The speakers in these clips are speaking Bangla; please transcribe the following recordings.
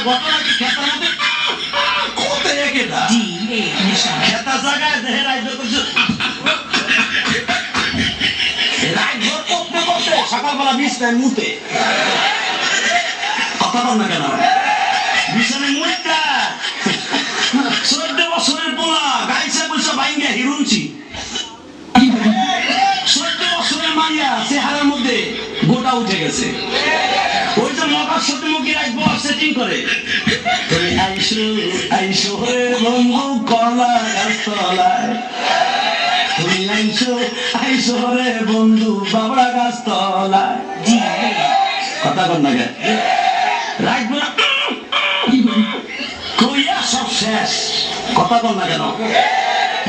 ঘটনা কি খেতার মধ্যে কোথায় কেটা খেতা জায়গায় দেহে রাইজর করছে রাইজর করতে করতে সকালবেলা বিছনায় মুতে কথা বল না কেন বিছানায় মুতটা 14 বছরের পোলা গাইছে বলছে বাইঙ্গা হিরুনছি 14 বছরের মাইয়া চেহারার মধ্যে গোটা উঠে গেছে ওই যে মকার সাথে মুখে রাখবো সেটিং করে তুমি আইসো আইসো রে বন্ধু কলা গাছতলায় তুমি আইসো আইসো রে বন্ধু বাবড়া গাছতলায় কথা কর না রাখবো কইয়া সব শেষ কথা কর না কেন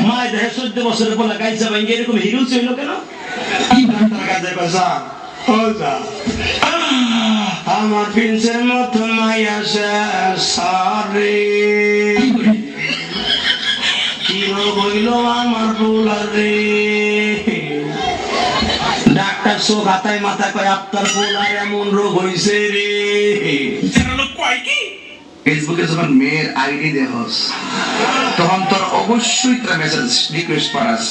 মায় দেহে 14 বছরের বলে গাইছে ভাঙ্গে এরকম হিরো ছিল কেন কাজে বাজা আমার প্রিন্সের মতো মাইয়া সারে কি রোগ হইল আমার পোলারে ডাক্তার চোখ হাতায় মাথা কয় আপনার পোলার এমন রোগ হইছে রে ফেসবুকে যখন মেয়ের আইডি দেখস তখন তোর অবশ্যই তার মেসেজ রিকোয়েস্ট পারাস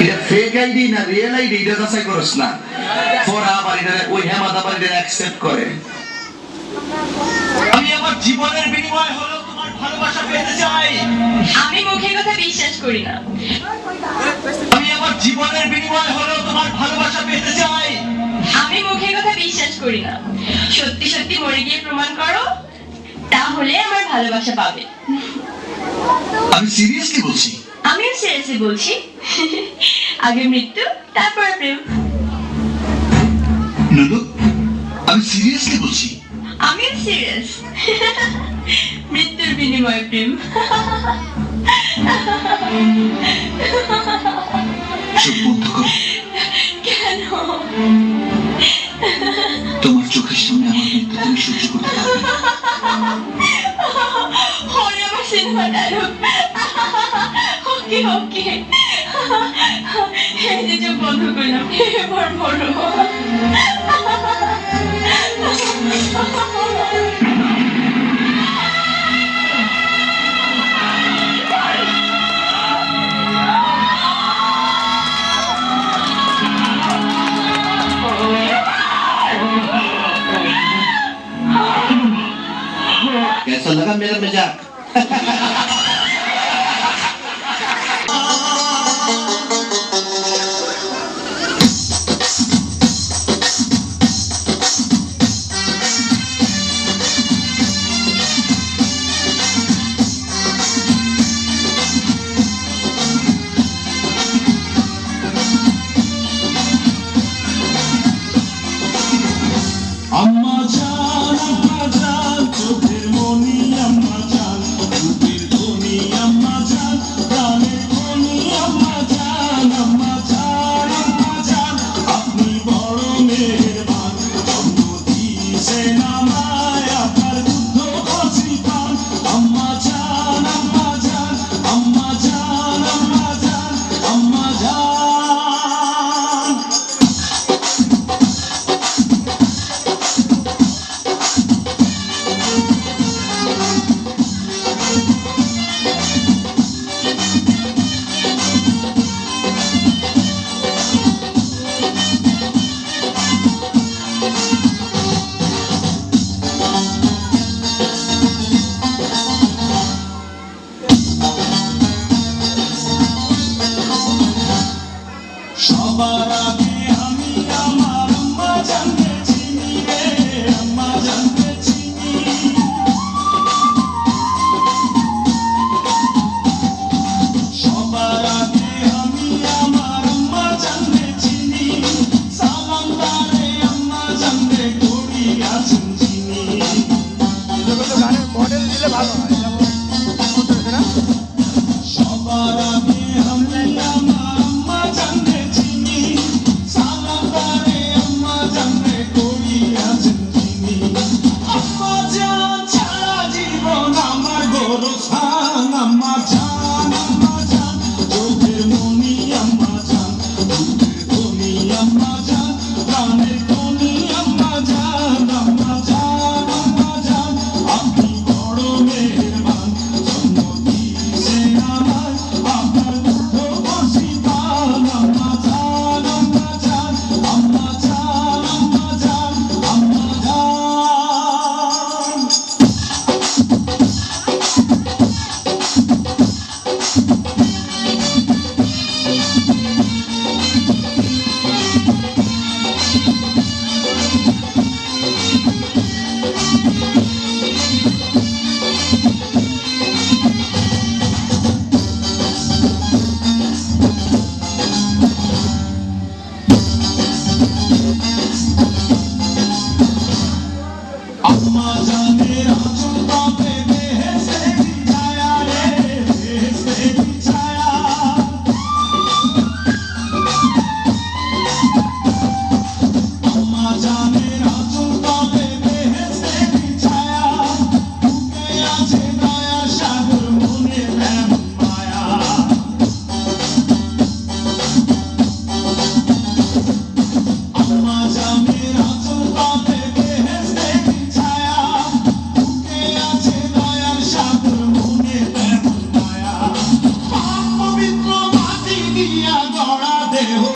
এটা ফেক আইডি না রিয়েল আইডি এটা যাচাই করস না ফোরা বাড়িটা ওই হেমাদা বাড়িটা অ্যাকসেপ্ট করে আমি আমার জীবনের বিনিময় হলো তোমার ভালোবাসা পেতে চাই আমি মুখের কথা বিশ্বাস করি না আমি আমার জীবনের বিনিময় হলো তোমার ভালোবাসা পেতে চাই আমি মুখের কথা বিশ্বাস করি না সত্যি সত্যি মরে গিয়ে প্রমাণ করো তাহলে আমার ভালোবাসা পাবে আমি সিরিয়াসলি বলছি আমিও সিরিয়াসলি বলছি আগে মৃত্যু তারপর প্রেম নন্দু আমি সিরিয়াসলি বলছি আমিও সিরিয়াস মৃত্যুর বিনিময়ে প্রেম চোখ বন্ধ করো কেন তোমার চোখের সামনে আমার মৃত্যু তুমি সহ্য করতে পারবে না হরে আমার সিনেমা ডায়লগ ওকে ওকে এই যে চোখ বন্ধ করলাম এবার মরো कैसा लगा मेरा मजाक अम्मा जान चोखेर मणि अम्मा जान रूपेर धनी अम्मा जान प्राणेर धनी अम्मा जान আপনি বড় মেহেরবান জন্ম দিয়েছেন আমার